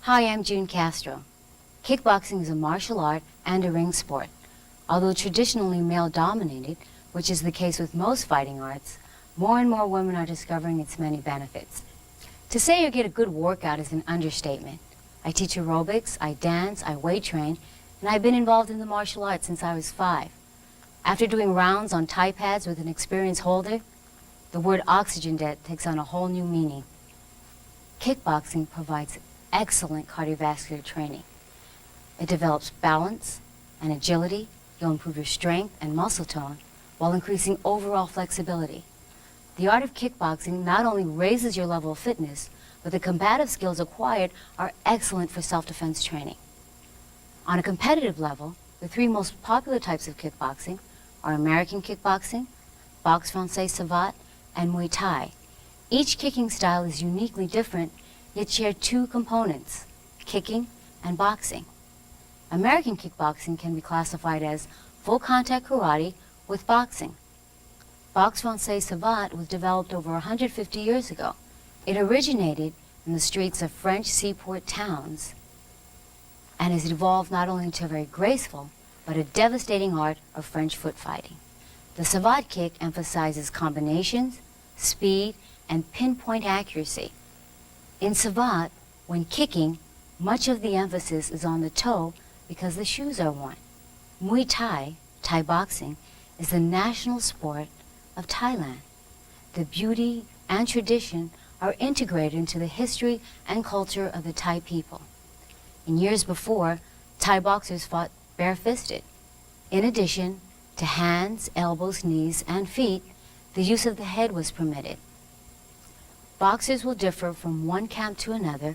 Hi, I'm June Castro. Kickboxing is a martial art and a ring sport. Although traditionally male-dominated, which is the case with most fighting arts, more and more women are discovering its many benefits. To say you get a good workout is an understatement. I teach aerobics, I dance, I weight train, and I've been involved in the martial arts since I was 5. After doing rounds on Thai pads with an experienced holder, the word oxygen debt takes on a whole new meaning. Kickboxing provides excellent cardiovascular training. It develops balance and agility. You'll improve your strength and muscle tone while increasing overall flexibility. The art of kickboxing not only raises your level of fitness, but the combative skills acquired are excellent for self-defense training. On a competitive level, the 3 most popular types of kickboxing are American kickboxing, boxe française savate, and Muay Thai. Each kicking style is uniquely different, yet share 2 components, kicking and boxing. American kickboxing can be classified as full contact karate with boxing. Boxe française savate was developed over 150 years ago. It originated in the streets of French seaport towns and has evolved not only into a very graceful, but a devastating art of French foot fighting. The savate kick emphasizes combinations, speed, and pinpoint accuracy. In savate, when kicking, much of the emphasis is on the toe because the shoes are worn. Muay Thai, Thai boxing, is the national sport of Thailand. The beauty and tradition are integrated into the history and culture of the Thai people. In years before, Thai boxers fought bare-fisted. In addition to hands, elbows, knees, and feet, the use of the head was permitted. Boxers will differ from one camp to another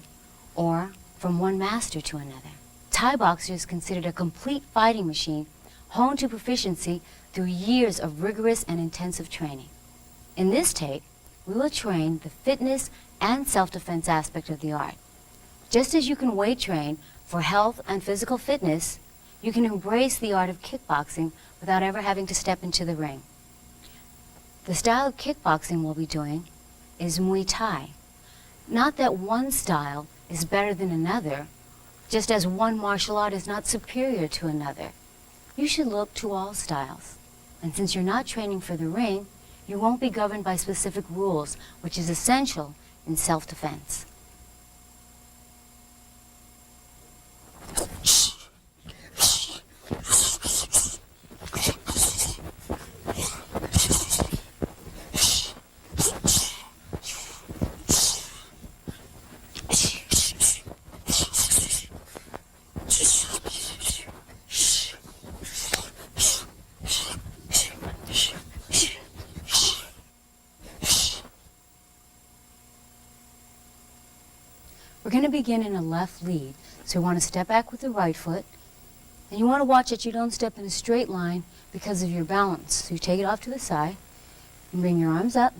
or from one master to another. Thai boxers considered a complete fighting machine honed to proficiency through years of rigorous and intensive training. In this tape, we will train the fitness and self-defense aspect of the art. Just as you can weight train for health and physical fitness, you can embrace the art of kickboxing without ever having to step into the ring. The style of kickboxing we'll be doing is Muay Thai. Not that one style is better than another, just as one martial art is not superior to another. You should look to all styles. And since you're not training for the ring, you won't be governed by specific rules, which is essential in self-defense. We're going to begin in a left lead, so you want to step back with the right foot, and you want to watch that you don't step in a straight line because of your balance. So you take it off to the side, and bring your arms up,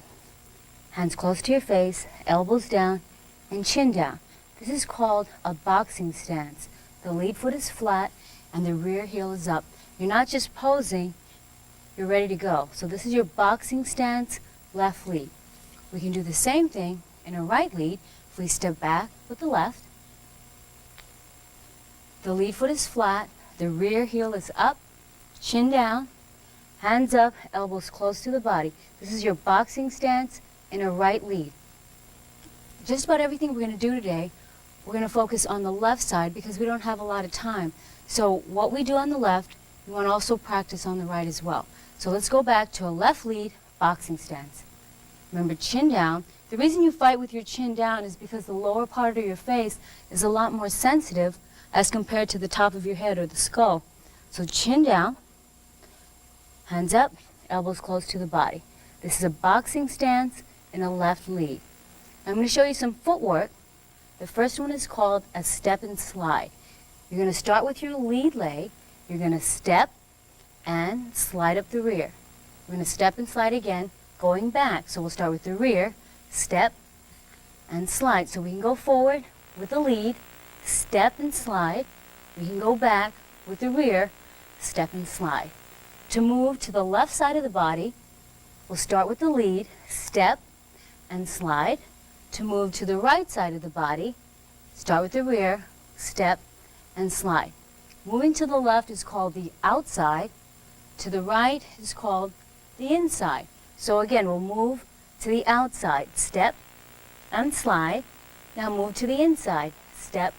hands close to your face, elbows down, and chin down. This is called a boxing stance. The lead foot is flat, and the rear heel is up. You're not just posing, you're ready to go. So this is your boxing stance, left lead. We can do the same thing in a right lead. If we step back with the left, the lead foot is flat, the rear heel is up, chin down, hands up, elbows close to the body. This is your boxing stance in a right lead. Just about everything we're going to do today, we're going to focus on the left side because we don't have a lot of time. So what we do on the left, we want to also practice on the right as well. So let's go back to a left lead boxing stance. Remember, chin down. The reason you fight with your chin down is because the lower part of your face is a lot more sensitive as compared to the top of your head or the skull. So chin down, hands up, elbows close to the body. This is a boxing stance in a left lead. I'm going to show you some footwork. The first one is called a step and slide. You're going to start with your lead leg. You're going to step and slide up the rear. We're going to step and slide again, going back. So we'll start with the rear, step and slide. So we can go forward with the lead, step and slide. We can go back with the rear, step and slide. To move to the left side of the body, we'll start with the lead, step and slide. To move to the right side of the body, Start with the rear, step, and slide. Moving to the left is called the outside. To the right is called the inside. So again, we'll move to the outside, step, and slide. Now move to the inside, step,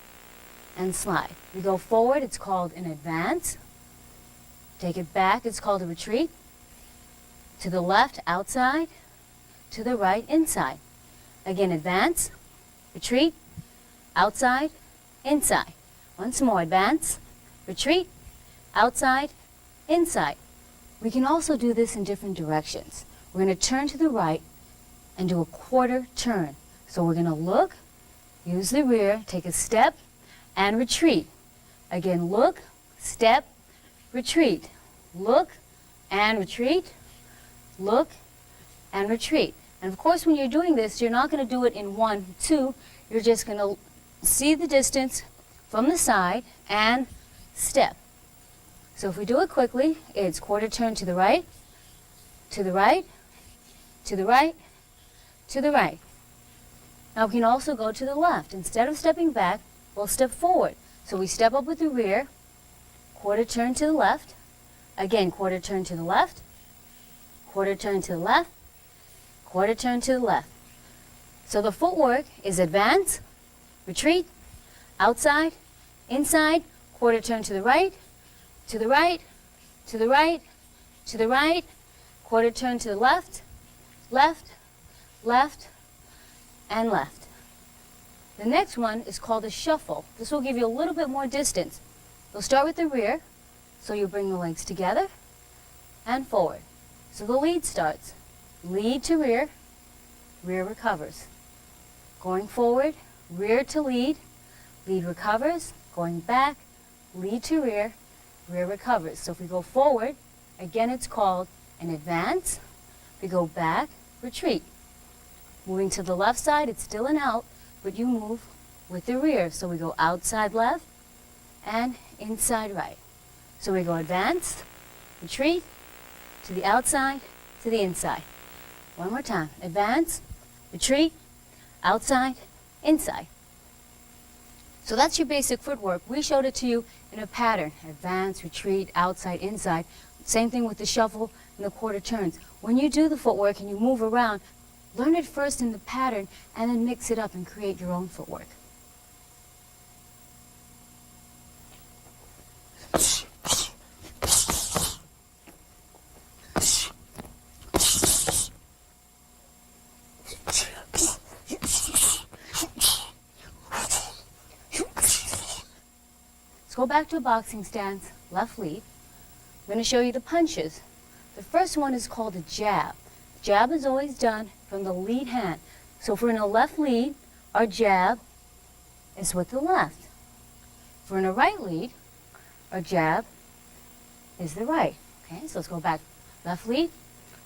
and slide. We go forward, it's called an advance. Take it back, it's called a retreat. To the left, outside. To the right, inside. Again, advance, retreat, outside, inside. Once more, advance, retreat, outside, inside. We can also do this in different directions. We're going to turn to the right and do a quarter turn. So we're going to look, use the rear, take a step, and retreat. Again, look, step, retreat. Look, and retreat. Look, and retreat. And of course, when you're doing this, you're not going to do it in 1, 2. You're just going to see the distance from the side and step. So if we do it quickly, it's quarter turn to the right, to the right, to the right, to the right. Now we can also go to the left. Instead of stepping back, we'll step forward. So we step up with the rear, quarter turn to the left, again quarter turn to the left, quarter turn to the left, quarter turn to the left. So the footwork is advance, retreat, outside, inside, quarter turn to the right, to the right, to the right, to the right, quarter turn to the left, left, left, and left. The next one is called a shuffle. This will give you a little bit more distance. You'll start with the rear, so you bring the legs together and forward. So the lead starts. Lead to rear, rear recovers. Going forward, rear to lead recovers, going back, lead to rear, rear recovers. So if we go forward, again it's called an advance. If we go back, retreat. Moving to the left side, it's still an out, but you move with the rear. So we go outside left and inside right. So we go advance, retreat, to the outside, to the inside. One more time. Advance, retreat, outside, inside. So that's your basic footwork. We showed it to you in a pattern. Advance, retreat, outside, inside. Same thing with the shuffle and the quarter turns. When you do the footwork and you move around, learn it first in the pattern and then mix it up and create your own footwork. Go back to a boxing stance, left lead. I'm going to show you the punches. The first one is called a jab. Jab is always done from the lead hand. So if we're in a left lead, our jab is with the left. If we're in a right lead, our jab is the right. Okay, so let's go back. Left lead.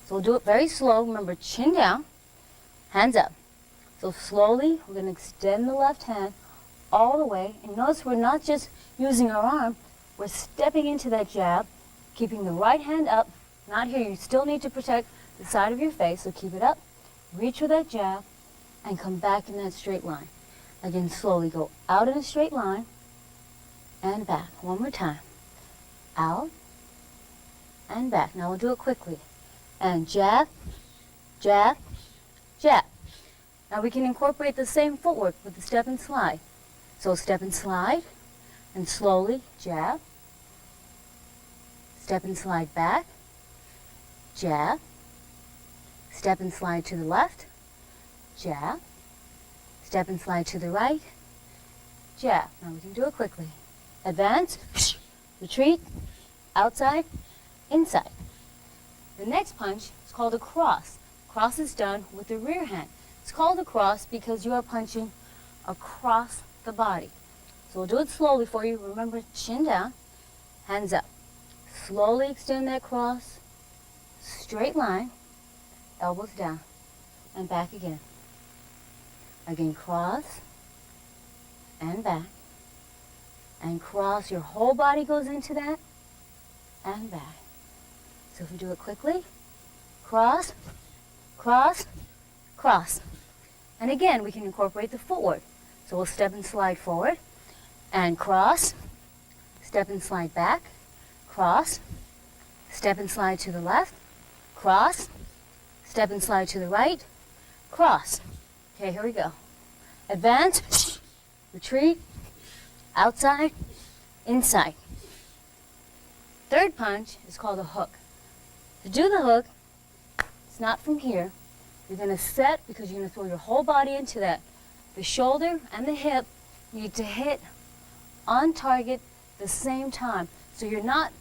So we'll do it very slow. Remember, chin down, hands up. So slowly, we're going to extend the left hand all the way. And notice we're not just using our arm, we're stepping into that jab, keeping the right hand up, not here. You still need to protect the side of your face, so keep it up, reach for that jab, and come back in that straight line. Again, slowly go out in a straight line, and back. One more time. Out, and back. Now we'll do it quickly. And jab, jab, jab. Now we can incorporate the same footwork with the step and slide. So step and slide, and slowly jab, step and slide back, jab, step and slide to the left, jab, step and slide to the right, jab. Now we can do it quickly. Advance, retreat, outside, inside. The next punch is called a cross. Cross is done with the rear hand. It's called a cross because you are punching across the body. So we'll do it slowly for you. Remember, chin down, hands up. Slowly extend that cross, straight line, elbows down, and back again. Again, cross, and back, and cross. Your whole body goes into that, and back. So if we do it quickly, cross, cross, cross. And again, we can incorporate the footwork. So we'll step and slide forward and cross, step and slide back, cross, step and slide to the left, cross, step and slide to the right, cross. Okay, here we go. Advance, retreat, outside, inside. Third punch is called a hook. To do the hook, it's not from here. You're going to set because you're going to throw your whole body into that. The shoulder and the hip need to hit on target the same time. So you're not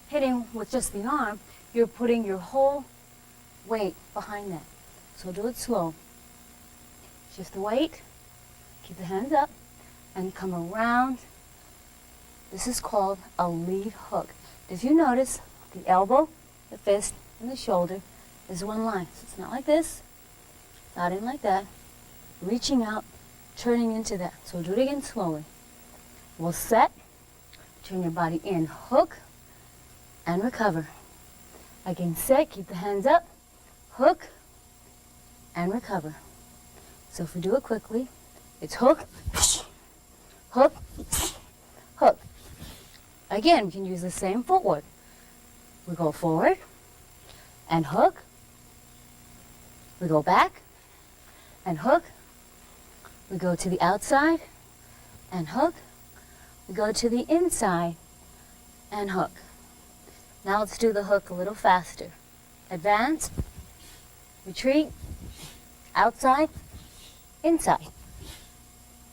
hitting with just the arm, you're putting your whole weight behind that. So do it slow. Shift the weight, keep the hands up, and come around. This is called a lead hook. If you notice, the elbow, the fist, and the shoulder is one line. So it's not like this, not in like that, reaching out, turning into that. So do it again slowly. We'll set, turn your body in, hook, and recover. Again, set, keep the hands up, hook, and recover. So if we do it quickly, it's hook, hook, hook. Again, we can use the same footwork. We go forward and hook. We go back and hook. We go to the outside and hook. We go to the inside and hook. Now let's do the hook a little faster. Advance, retreat, outside, inside.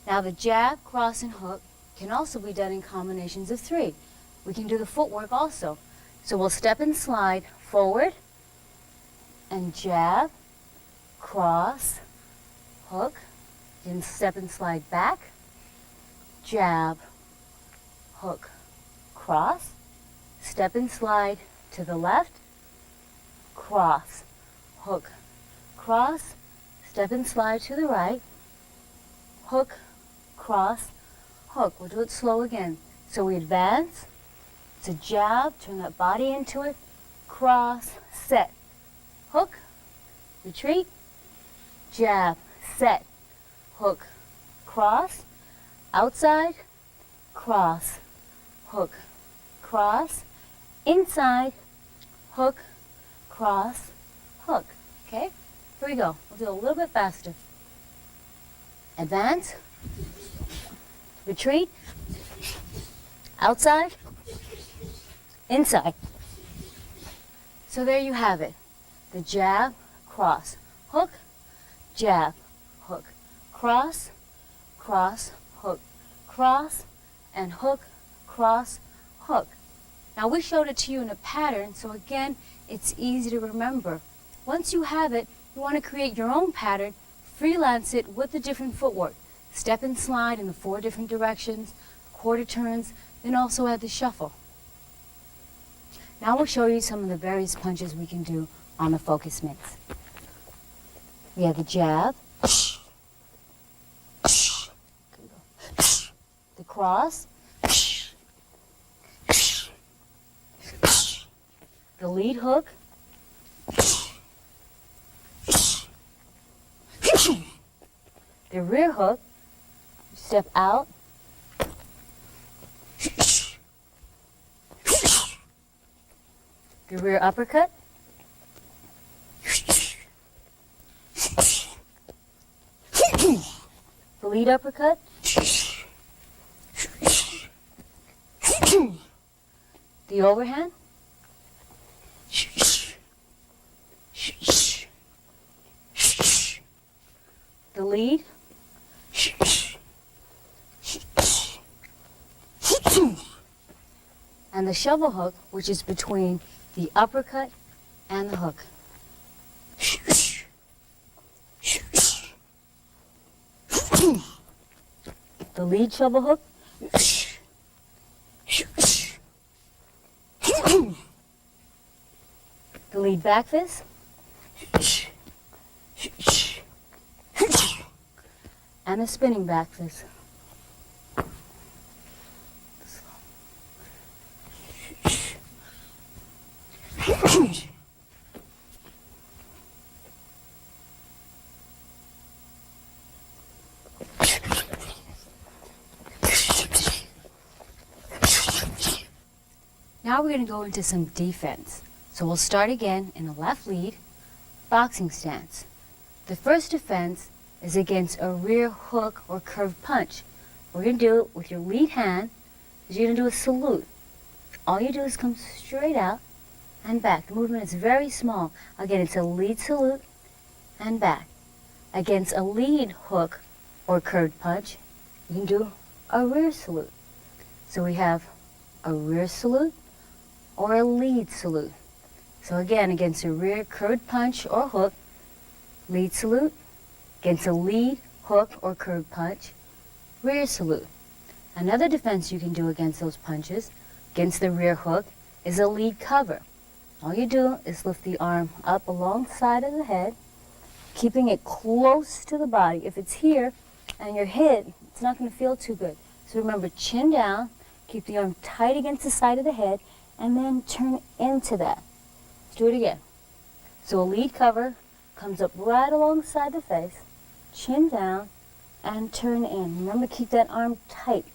Now the jab, cross, and hook can also be done in combinations of 3. We can do the footwork also. So we'll step and slide forward and jab, cross, hook, then step and slide back, jab, hook, cross, step and slide to the left, cross, hook, cross, step and slide to the right, hook, cross, hook. We'll do it slow again. So we advance, it's a jab, turn that body into it, cross, set, hook, retreat, jab, set, hook, cross, outside, cross, hook, cross, inside, hook, cross, hook. Okay? Here we go. We'll do it a little bit faster. Advance, retreat, outside, inside. So there you have it. The jab, cross, hook, jab, hook, cross, cross, hook, cross, and hook, cross, hook. Now we showed it to you in a pattern, so again, it's easy to remember. Once you have it, you want to create your own pattern, freelance it with the different footwork. Step and slide in the 4 different directions, quarter turns, then also add the shuffle. Now we'll show you some of the various punches we can do on the focus mitts. We have the jab, the cross, the lead hook, the rear hook, step out, the rear uppercut, the lead uppercut, the overhand, the lead, and the shovel hook, which is between the uppercut and the hook. The lead shovel hook, the lead back fist, and the spinning back fist. Now we're going to go into some defense. So we'll start again in a left lead boxing stance. The first defense is against a rear hook or curved punch. We're going to do it with your lead hand. You're going to do a salute. All you do is come straight out and back. The movement is very small. Again, it's a lead salute and back. Against a lead hook or curved punch, you can do a rear salute. So we have a rear salute or a lead salute. So again, against a rear curved punch or hook, lead salute. Against a lead hook or curved punch, rear salute. Another defense you can do against those punches, against the rear hook, is a lead cover. All you do is lift the arm up alongside of the head, keeping it close to the body. If it's here and you're hit, it's not going to feel too good. So remember, chin down, keep the arm tight against the side of the head, and then turn into that. Let's do it again. So a lead cover comes up right alongside the face, chin down, and turn in. Remember, keep that arm tight.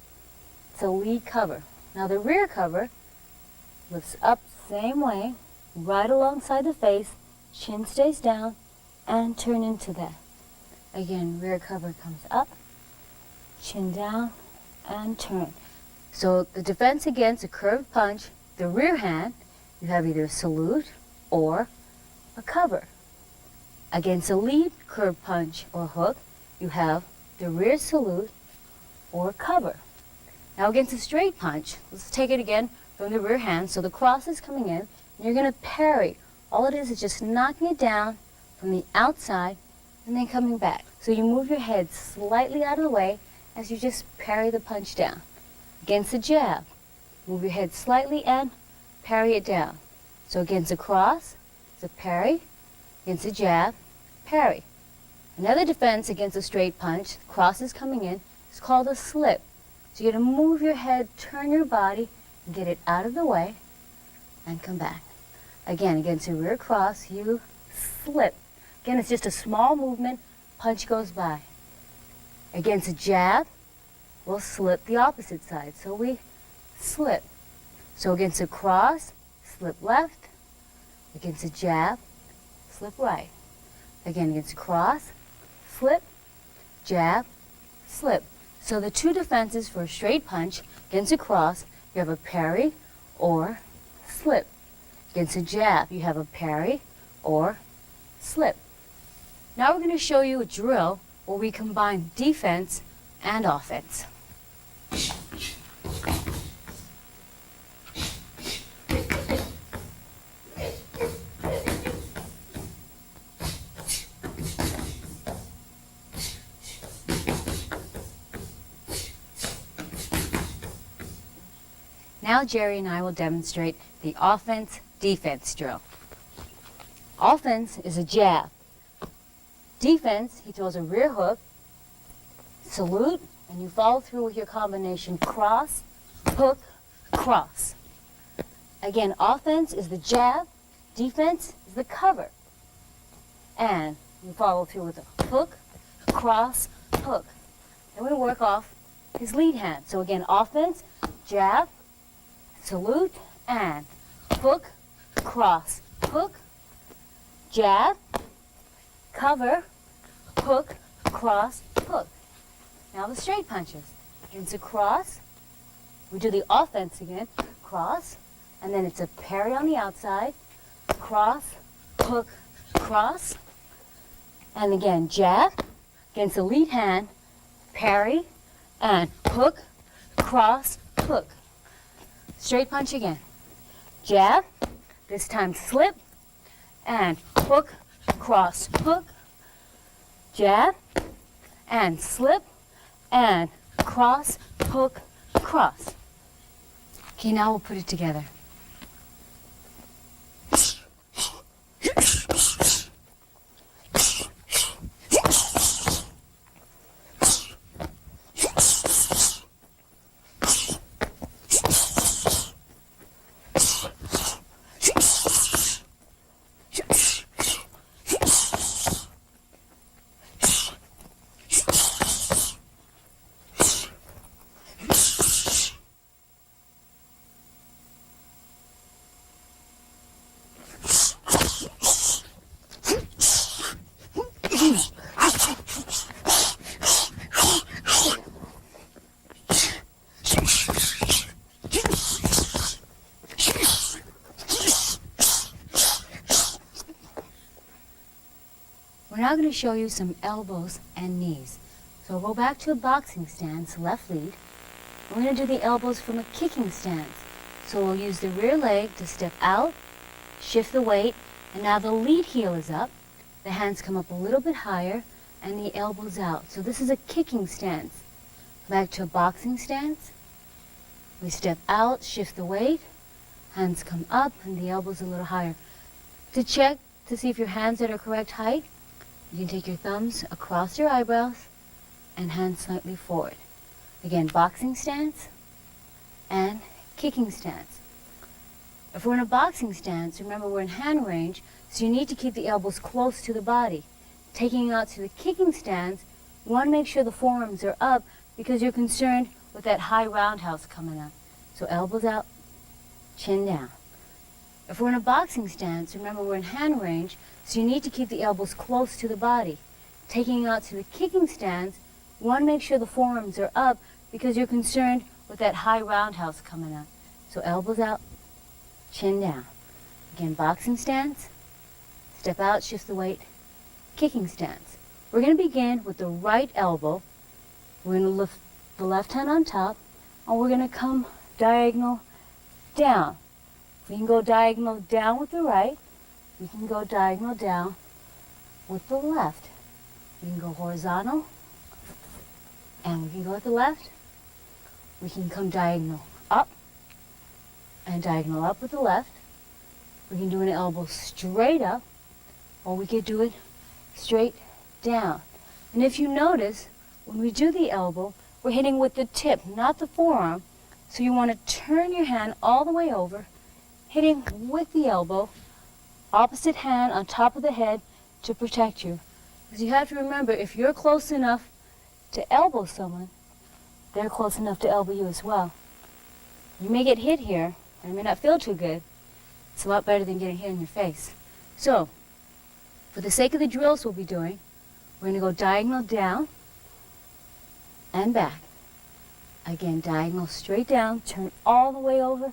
It's a lead cover. Now the rear cover lifts up same way, right alongside the face, chin stays down, and turn into that. Again, rear cover comes up, chin down, and turn. So the defense against a curved punch, the rear hand, you have either a salute or a cover. Against a lead curved punch or hook, you have the rear salute or cover. Now against a straight punch, let's take it again from the rear hand. So the cross is coming in, and you're going to parry. All it is just knocking it down from the outside and then coming back. So you move your head slightly out of the way as you just parry the punch down. Against the jab, move your head slightly and parry it down. So against a cross, it's a parry. Against a jab, parry. Another defense against a straight punch, cross is coming in, is called a slip. So you're going to move your head, turn your body, and get it out of the way, and come back. Again, against a rear cross, you slip. Again, it's just a small movement, punch goes by. Against a jab, we'll slip the opposite side. So we slip. So against a cross, slip left. Against a jab, slip right. Again, against a cross, slip, jab, slip. So the two defenses for a straight punch, against a cross, you have a parry or slip. Against a jab, you have a parry or slip. Now we're going to show you a drill where we combine defense and offense. Now Jerry and I will demonstrate the offense-defense drill. Offense is a jab. Defense, he throws a rear hook, salute, and you follow through with your combination cross, hook, cross. Again, offense is the jab, defense is the cover. And you follow through with a hook, cross, hook. Then we work off his lead hand. So again, offense, jab, salute, and hook, cross, hook, jab, cover, hook, cross, hook. Now the straight punches. Against a cross, we do the offense again, cross, and then it's a parry on the outside, cross, hook, cross, and again jab, against the lead hand, parry, and hook, cross, hook. Straight punch again. Jab, this time slip, and hook, cross, hook, jab, and slip, and cross, hook, cross. Okay, now we'll put it together. We're now going to show you some elbows and knees. So we'll go back to a boxing stance, left lead. We're going to do the elbows from a kicking stance. So we'll use the rear leg to step out, shift the weight, and now the lead heel is up. The hands come up a little bit higher, and the elbows out. So this is a kicking stance. Back to a boxing stance. We step out, shift the weight, hands come up, and the elbows a little higher. To check to see if your hands are at a correct height, you can take your thumbs across your eyebrows and hands slightly forward. Again, boxing stance and kicking stance. If we're in a boxing stance, remember we're in hand range, so you need to keep the elbows close to the body. Taking it out to the kicking stance, you want to make sure the forearms are up because you're concerned with that high roundhouse coming up. So elbows out, chin down. If we're in a boxing stance, remember we're in hand range, so you need to keep the elbows close to the body. Taking it out to the kicking stance, you want to make sure the forearms are up because you're concerned with that high roundhouse coming up. So elbows out, chin down. Again, boxing stance, step out, shift the weight, kicking stance. We're going to begin with the right elbow. We're going to lift the left hand on top, and we're going to come diagonal down. We can go diagonal down with the right. We can go diagonal down with the left. We can go horizontal, and we can go with the left. We can come diagonal up, and diagonal up with the left. We can do an elbow straight up, or we could do it straight down. And if you notice, when we do the elbow, we're hitting with the tip, not the forearm. So you want to turn your hand all the way over, hitting with the elbow, opposite hand on top of the head to protect you. Because you have to remember, if you're close enough to elbow someone, they're close enough to elbow you as well. You may get hit here, and it may not feel too good. It's a lot better than getting hit in your face. So, for the sake of the drills we'll be doing, we're going to go diagonal down and back. Again, diagonal straight down, turn all the way over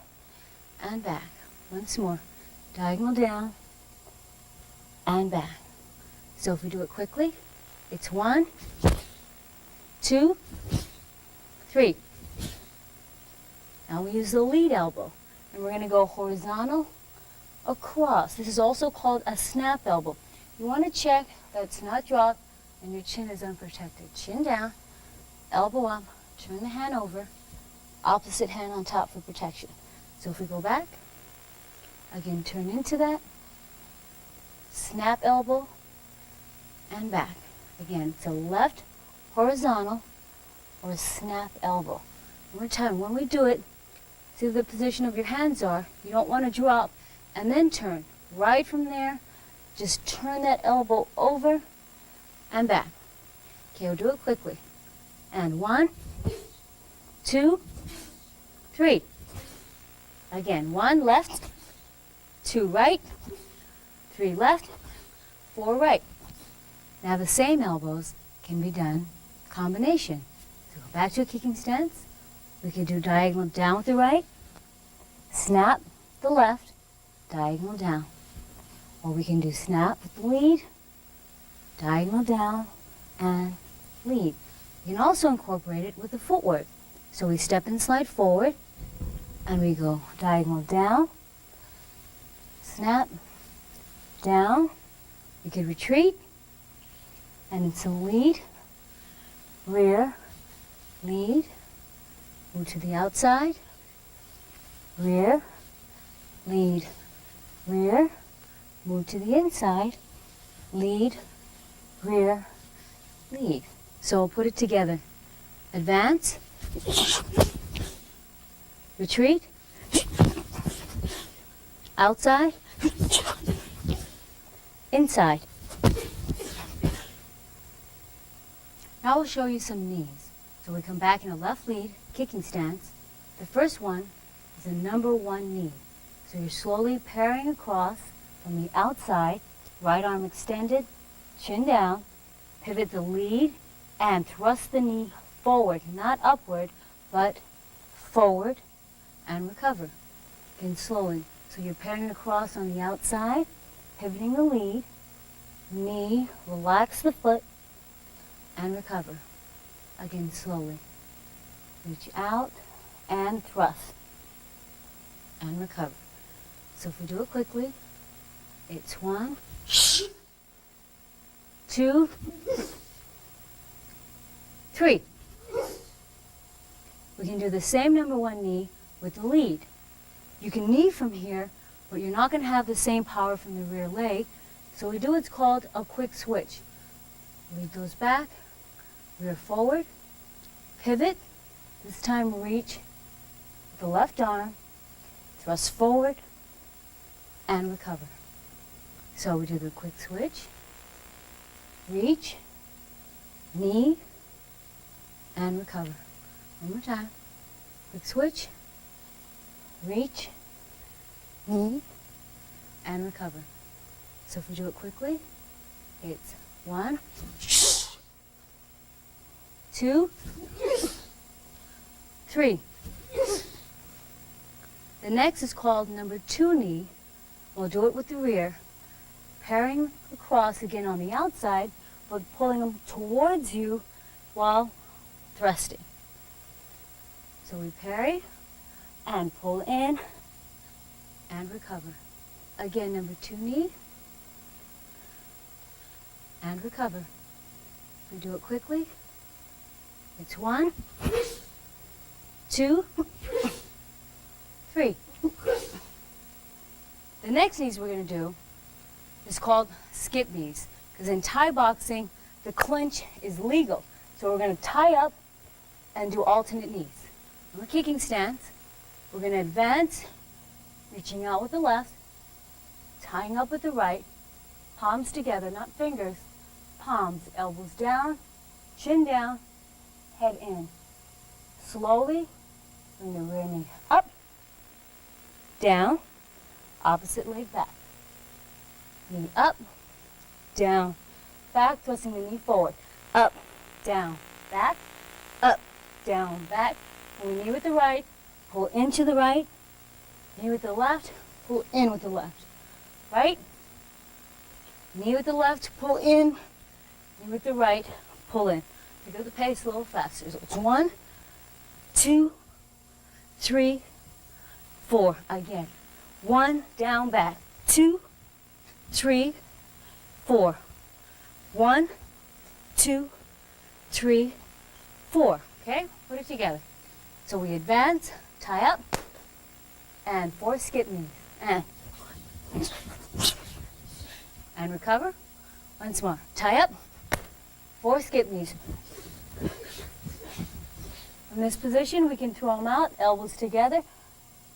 and back. Once more, diagonal down and back. So if we do it quickly, it's 1, 2, 3. Now we use the lead elbow, and we're going to go horizontal across. This is also called a snap elbow. You want to check that it's not dropped and your chin is unprotected. Chin down, elbow up, turn the hand over, opposite hand on top for protection. So if we go back, again, turn into that, snap elbow, and back. Again, to left, horizontal, or snap elbow. One more time, when we do it, see the position of your hands are. You don't want to drop and then turn. Right from there, just turn that elbow over and back. Okay, we'll do it quickly. And 1, 2, 3. Again, 1 left, 2 right, 3 left, 4 right. Now the same elbows can be done combination. So go back to a kicking stance. We can do diagonal down with the right, snap the left, diagonal down. Or we can do snap with the lead, diagonal down, and lead. You can also incorporate it with the footwork. So we step and slide forward, and we go diagonal down, snap, down. We could retreat, and it's a lead, rear, lead, move to the outside, rear, lead, rear, move to the inside, lead, rear, lead. So we'll put it together. Advance, retreat, outside, inside. Now we'll show you some knees. So we come back in a left lead, kicking stance. The first one is a number 1 knee. So you're slowly parrying across from the outside, right arm extended, chin down, pivot the lead, and thrust the knee forward, not upward, but forward, and recover. Again, slowly. So you're parrying across on the outside, pivoting the lead, knee, relax the foot, and recover. Again, slowly. Reach out and thrust and recover. So if we do it quickly, it's 1, 2, 3. We can do the same number 1 knee with the lead. You can knee from here, but you're not going to have the same power from the rear leg. So we do what's called a quick switch. Lead goes back, rear forward, pivot. This time reach with the left arm, thrust forward, and recover. So we do the quick switch, reach, knee, and recover. One more time. Quick switch, reach, knee, and recover. So if we do it quickly, it's 1, 2, 3. The next is called number 2 knee. We'll do it with the rear, pairing across again on the outside, but pulling them towards you while thrusting. So we parry and pull in and recover. Again, number 2 knee and recover. We do it quickly. It's 1, 2, 3. The next knees we're going to do is called skip knees, because in Thai boxing, the clinch is legal. So we're going to tie up and do alternate knees. In the kicking stance, we're going to advance, reaching out with the left, tying up with the right, palms together, not fingers, palms, elbows down, chin down, head in. Slowly, bring the rear knee up, down, opposite leg back. Knee up, down, back, twisting the knee forward. Up, down, back, up, down, back. Pull the knee with the right, pull into the right, knee with the left, pull in with the left. Right, knee with the left, pull in, knee with the right, pull in. Pick up the pace a little faster. So it's 1, 2, 3, 4. Again. 1, down, back. 2, 3, 4. 1, 2, 3, 4. Okay? Put it together. So we advance, tie up, and 4 skip knees. And recover. Once more. Tie up, 4 skip knees. From this position, we can throw them out, elbows together.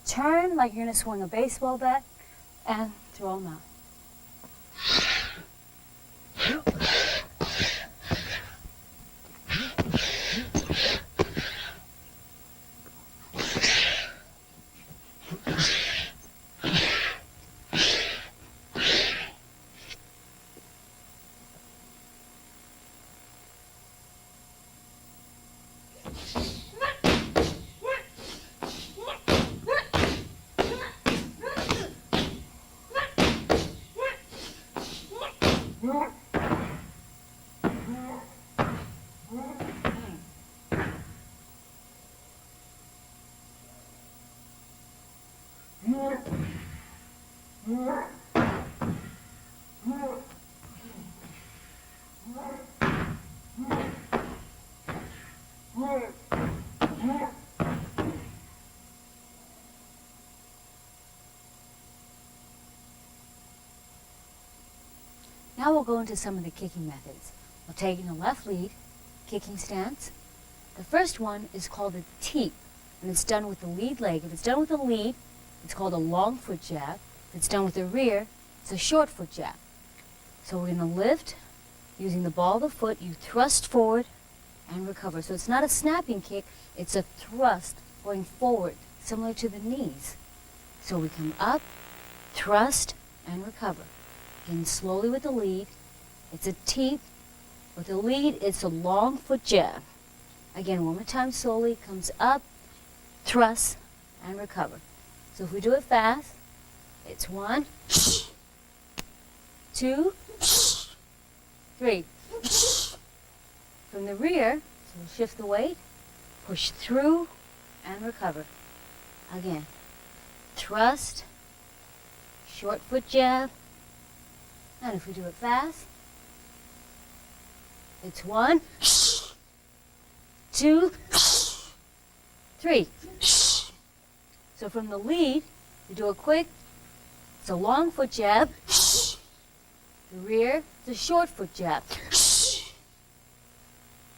Turn like you're going to swing a baseball bat, and throw them out. Now we'll go into some of the kicking methods. We'll take in a left lead, kicking stance. The first one is called a teep, and it's done with the lead leg. If it's done with the lead, it's called a long foot jab. If it's done with the rear, it's a short foot jab. So we're going to lift, using the ball of the foot, you thrust forward and recover. So it's not a snapping kick, it's a thrust going forward, similar to the knees. So we come up, thrust, and recover. Again, slowly with the lead. It's a teep. With the lead, it's a long foot jab. Again, one more time slowly. Comes up, thrust, and recover. So if we do it fast, it's 1, 2, 3. From the rear, so we'll shift the weight, push through, and recover. Again, thrust, short foot jab, and if we do it fast, it's 1, 2, 3. So from the lead, we do it quick. It's a long foot jab. The rear, it's a short foot jab.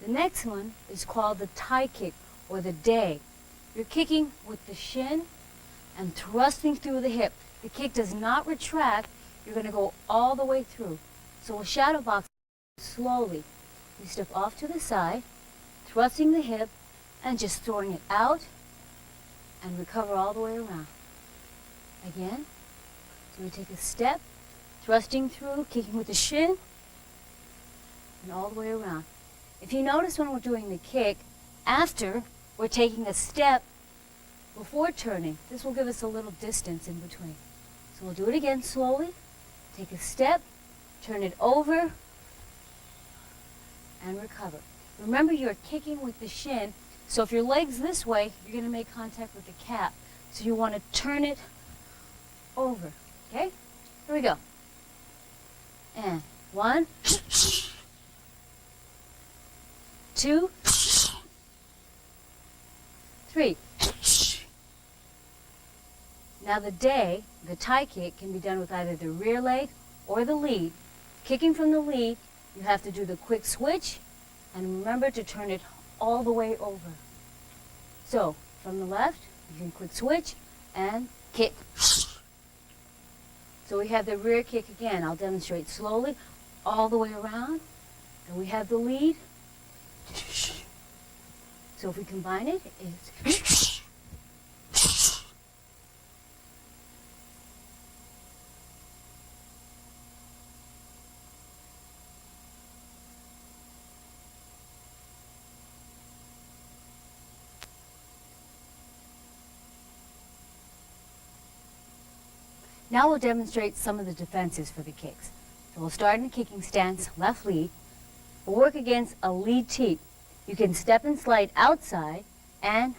The next one is called the tie kick or the day. You're kicking with the shin and thrusting through the hip. The kick does not retract. You're going to go all the way through. So we'll shadow box slowly. You step off to the side, thrusting the hip, and just throwing it out and recover all the way around. Again, so we take a step, thrusting through, kicking with the shin, and all the way around. If you notice when we're doing the kick, after we're taking a step before turning, this will give us a little distance in between. So we'll do it again slowly, take a step, turn it over, and recover. Remember, you're kicking with the shin, so if your leg's this way, you're going to make contact with the calf. So you want to turn it over, okay? Here we go. And 1, 2, 3. Now the day, the tie kick, can be done with either the rear leg or the lead. Kicking from the lead, you have to do the quick switch, and remember to turn it all the way over. So, from the left, you can quick switch and kick. So we have the rear kick again. I'll demonstrate slowly, all the way around. Then we have the lead. So if we combine it, it's... Now we'll demonstrate some of the defenses for the kicks. So we'll start in a kicking stance, left lead. We'll work against a lead teep. You can step and slide outside and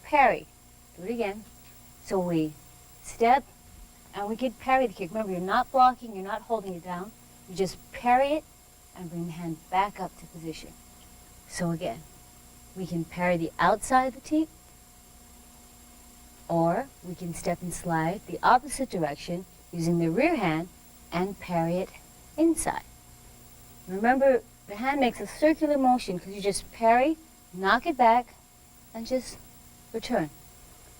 parry. Do it again. So we step and we can parry the kick. Remember, you're not blocking, you're not holding it down. You just parry it and bring the hand back up to position. So again, we can parry the outside of the teep, or we can step and slide the opposite direction using the rear hand and parry it inside. Remember, the hand makes a circular motion because you just parry, knock it back, and just return.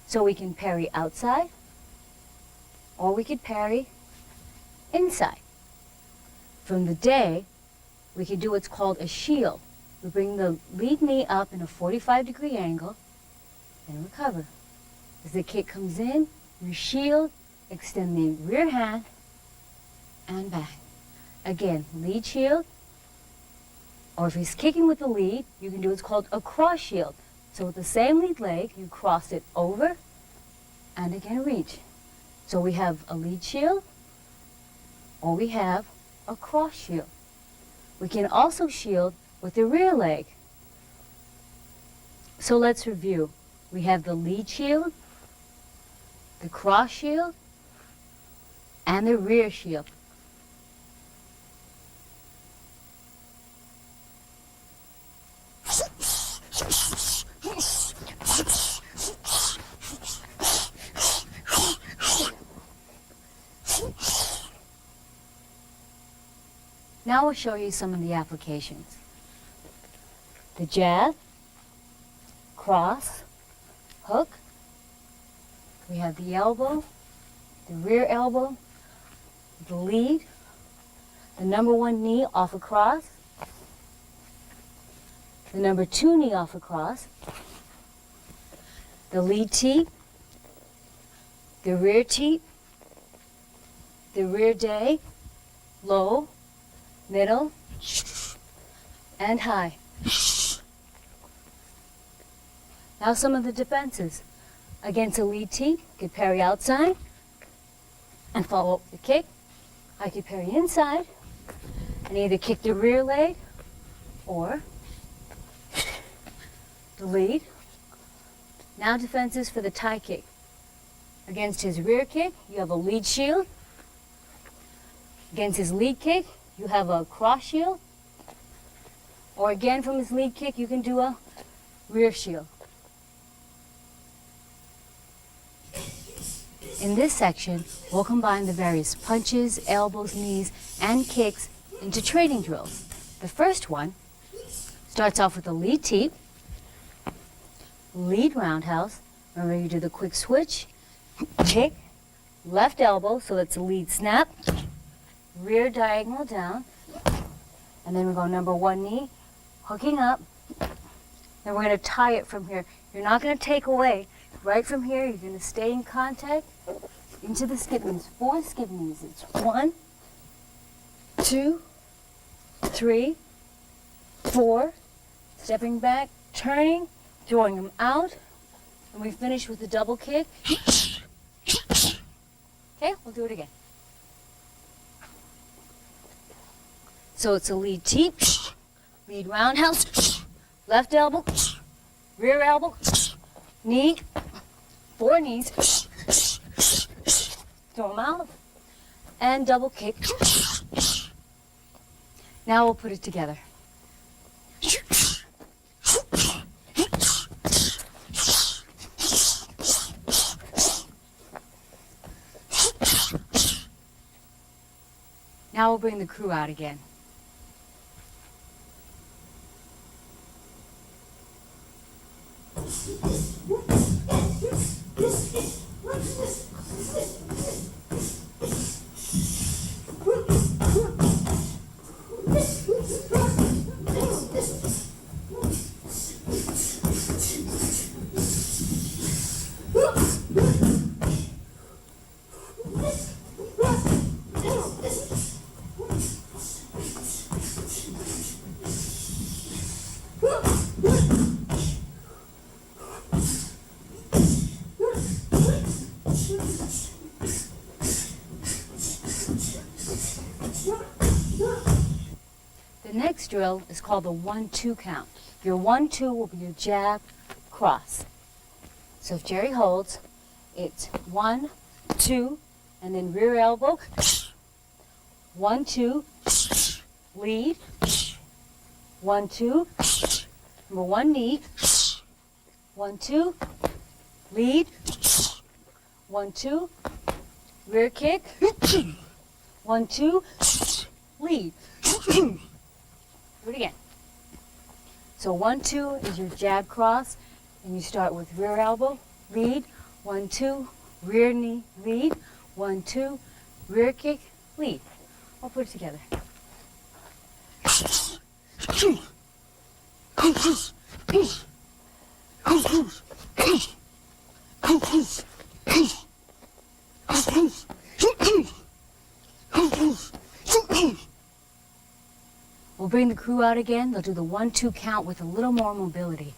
So we can parry outside, or we could parry inside. From the day, we could do what's called a shield. We bring the lead knee up in a 45-degree angle, and recover. As the kick comes in, you shield, extend the rear hand, and back. Again, lead shield, or if he's kicking with the lead, you can do what's called a cross shield. So with the same lead leg, you cross it over, and again reach. So we have a lead shield, or we have a cross shield. We can also shield with the rear leg. So let's review. We have the lead shield, the cross shield, and the rear shield. Now we'll show you some of the applications. The jab, cross, hook. We have the elbow, the rear elbow, the lead, the number 1 knee off across, the number 2 knee off across, the lead teep, the rear teep, the rear day, low, middle, and high. Now some of the defenses. Against a lead teep, you could parry outside and follow up with the kick. I could parry inside and either kick the rear leg or the lead. Now defenses for the tie kick. Against his rear kick, you have a lead shield. Against his lead kick, you have a cross shield. Or again, from his lead kick, you can do a rear shield. In this section, we'll combine the various punches, elbows, knees, and kicks into training drills. The first one starts off with a lead teep, lead roundhouse. Remember, you do the quick switch, kick, left elbow, so that's a lead snap, rear diagonal down, and then we go number one knee, hooking up, then we're going to tie it from here. You're not going to take away. Right from here, you're going to stay in contact into the skip knees. 4 skip knees. It's 1, 2, 3, 4, stepping back, turning, throwing them out, and we finish with a double kick. Okay, we'll do it again. So it's a lead teep, lead roundhouse, left elbow, rear elbow, knee, 4 knees, throw them out, and double kick. Now we'll put it together. Now we'll bring the crew out again. The next drill is called the 1-2 count. Your 1-2 will be your jab, cross. So if Jerry holds, it's 1, 2, and then rear elbow, 1, 2, lead, 1, 2, number 1 knee, 1, 2, lead, 1, 2, rear kick, 1, 2, lead. Do it again. So 1, 2 is your jab cross, and you start with rear elbow, lead, 1, 2, rear knee, lead, 1, 2, rear kick, lead. I'll put it together. We'll bring the crew out again. They'll do the 1-2 count with a little more mobility.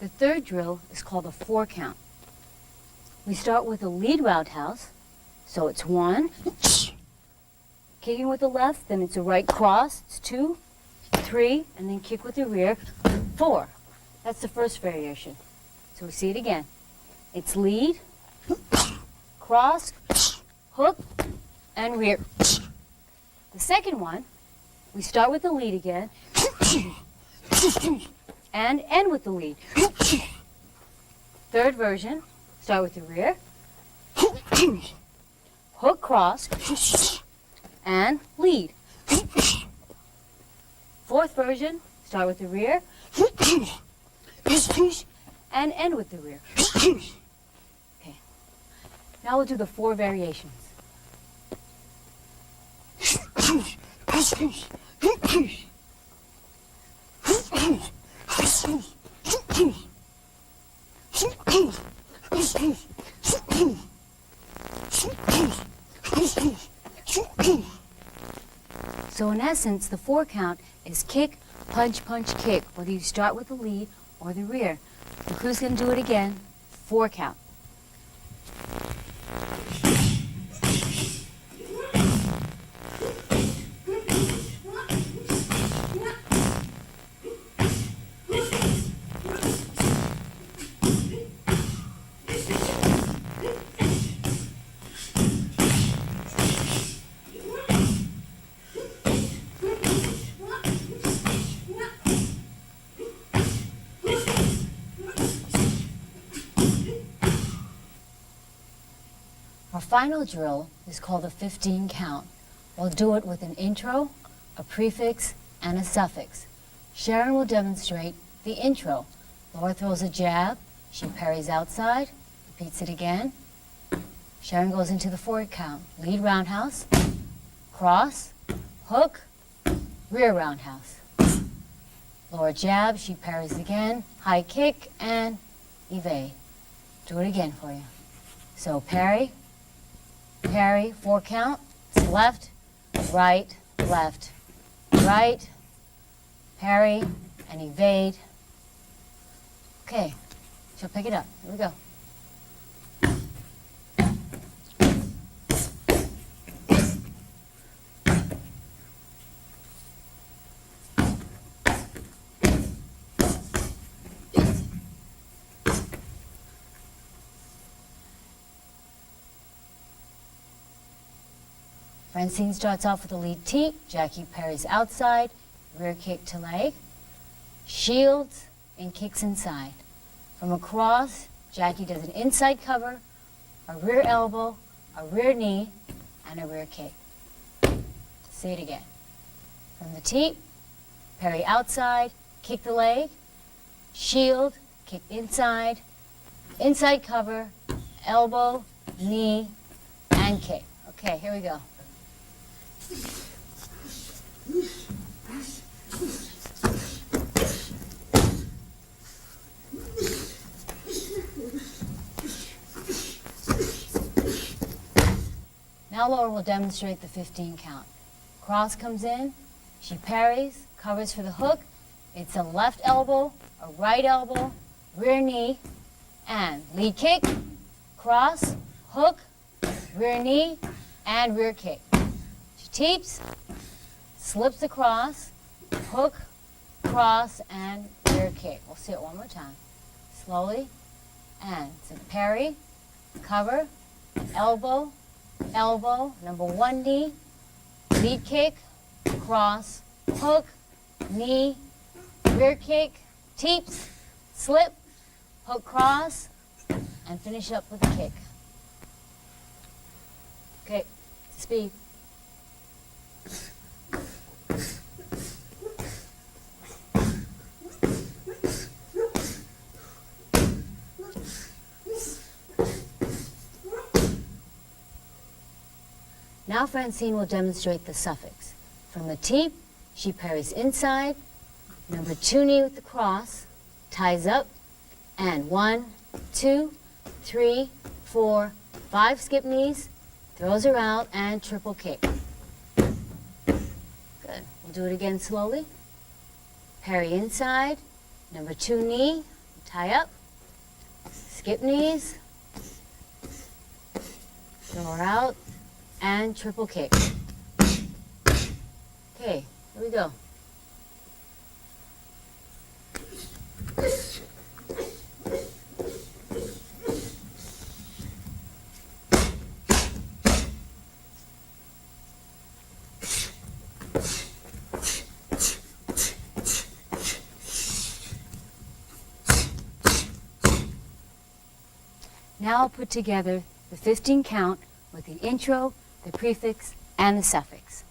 The third drill is called a 4 count. We start with a lead roundhouse, so it's 1, kicking with the left, then it's a right cross, it's 2, 3, and then kick with the rear, 4. That's the first variation. So we see it again. It's lead, cross, hook, and rear. The second one, we start with the lead again, and end with the lead. Third version, start with the rear, hook, cross, and lead. Fourth version, start with the rear, and end with the rear. Okay. Now we'll do the 4 variations. So in essence, the 4 count is kick, punch, punch, kick, whether you start with the lead or the rear. The crew's going to do it again, 4 count. Our final drill is called a 15 count. We'll do it with an intro, a prefix, and a suffix. Sharon will demonstrate the intro. Laura throws a jab, she parries outside, repeats it again. Sharon goes into the 4 count. Lead roundhouse, cross, hook, rear roundhouse. Laura jab, she parries again, high kick, and evade. Do it again for you. So parry, parry, 4 count, it's left, right, parry, and evade. Okay, she'll pick it up. Here we go. Francine starts off with a lead teep. Jackie parries outside, rear kick to leg, shields, and kicks inside. From across, Jackie does an inside cover, a rear elbow, a rear knee, and a rear kick. Say it again. From the teep, parry outside, kick the leg, shield, kick inside cover, elbow, knee, and kick. Okay, here we go. Now Laura will demonstrate the 15 count. Cross comes in, she parries, covers for the hook. It's a left elbow, a right elbow, rear knee, and lead kick, cross, hook, rear knee, and rear kick. She teeps, slips across, hook, cross, and rear kick. We'll see it one more time. Slowly, and it's a parry, cover, elbow, elbow, number 1 knee, lead kick, cross, hook, knee, rear kick, teeps, slip, hook cross, and finish up with a kick. Okay, speed. Now Francine will demonstrate the suffix. From the teep, she parries inside, number 2 knee with the cross, ties up, and 1, 2, 3, 4, 5 skip knees, throws her out, and triple kick. Good. We'll do it again slowly. Parry inside, number 2 knee, tie up, skip knees, throw her out, and triple kick. Okay, here we go. Now I'll put together the 15 count with the intro, the prefix, and the suffix.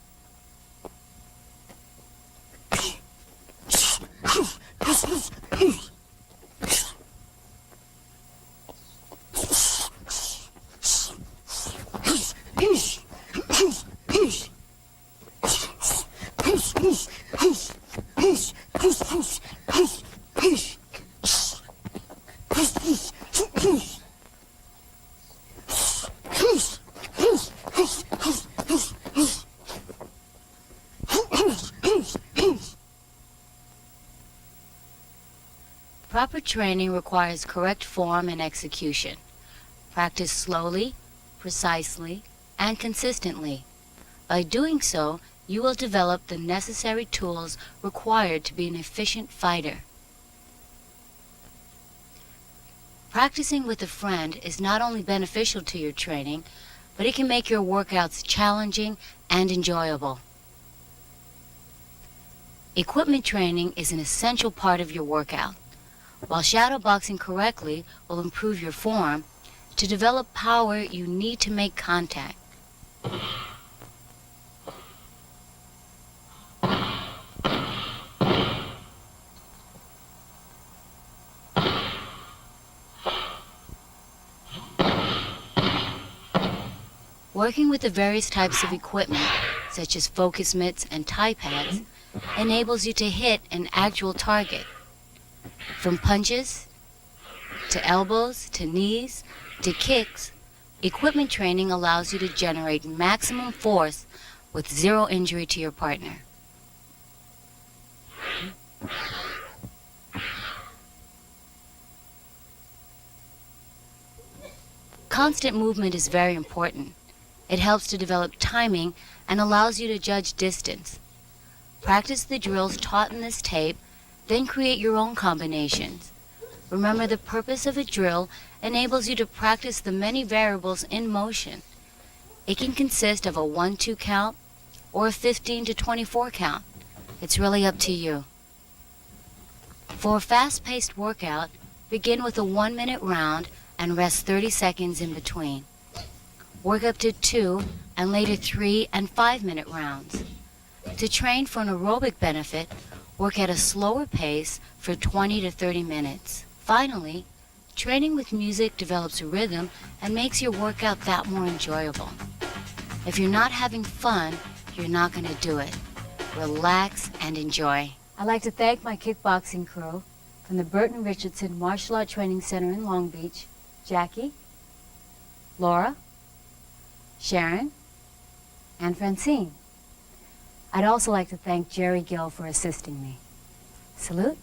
Proper training requires correct form and execution. Practice slowly, precisely, and consistently. By doing so, you will develop the necessary tools required to be an efficient fighter. Practicing with a friend is not only beneficial to your training, but it can make your workouts challenging and enjoyable. Equipment training is an essential part of your workout. While shadowboxing correctly will improve your form, to develop power you need to make contact. Working with the various types of equipment, such as focus mitts and tie pads, enables you to hit an actual target. From punches, to elbows, to knees, to kicks, equipment training allows you to generate maximum force with zero injury to your partner. Constant movement is very important. It helps to develop timing and allows you to judge distance. Practice the drills taught in this tape, then create your own combinations. Remember, the purpose of a drill enables you to practice the many variables in motion. It can consist of a 1-2 count or a 15 to 24 count. It's really up to you. For a fast-paced workout, begin with a 1-minute round and rest 30 seconds in between. Work up to 2 and later 3 and 5-minute rounds. To train for an aerobic benefit, work at a slower pace for 20 to 30 minutes. Finally, training with music develops rhythm and makes your workout that more enjoyable. If you're not having fun, you're not going to do it. Relax and enjoy. I'd like to thank my kickboxing crew from the Burton Richardson Martial Art Training Center in Long Beach, Jackie, Laura, Sharon, and Francine. I'd also like to thank Jerry Gill for assisting me. Salute.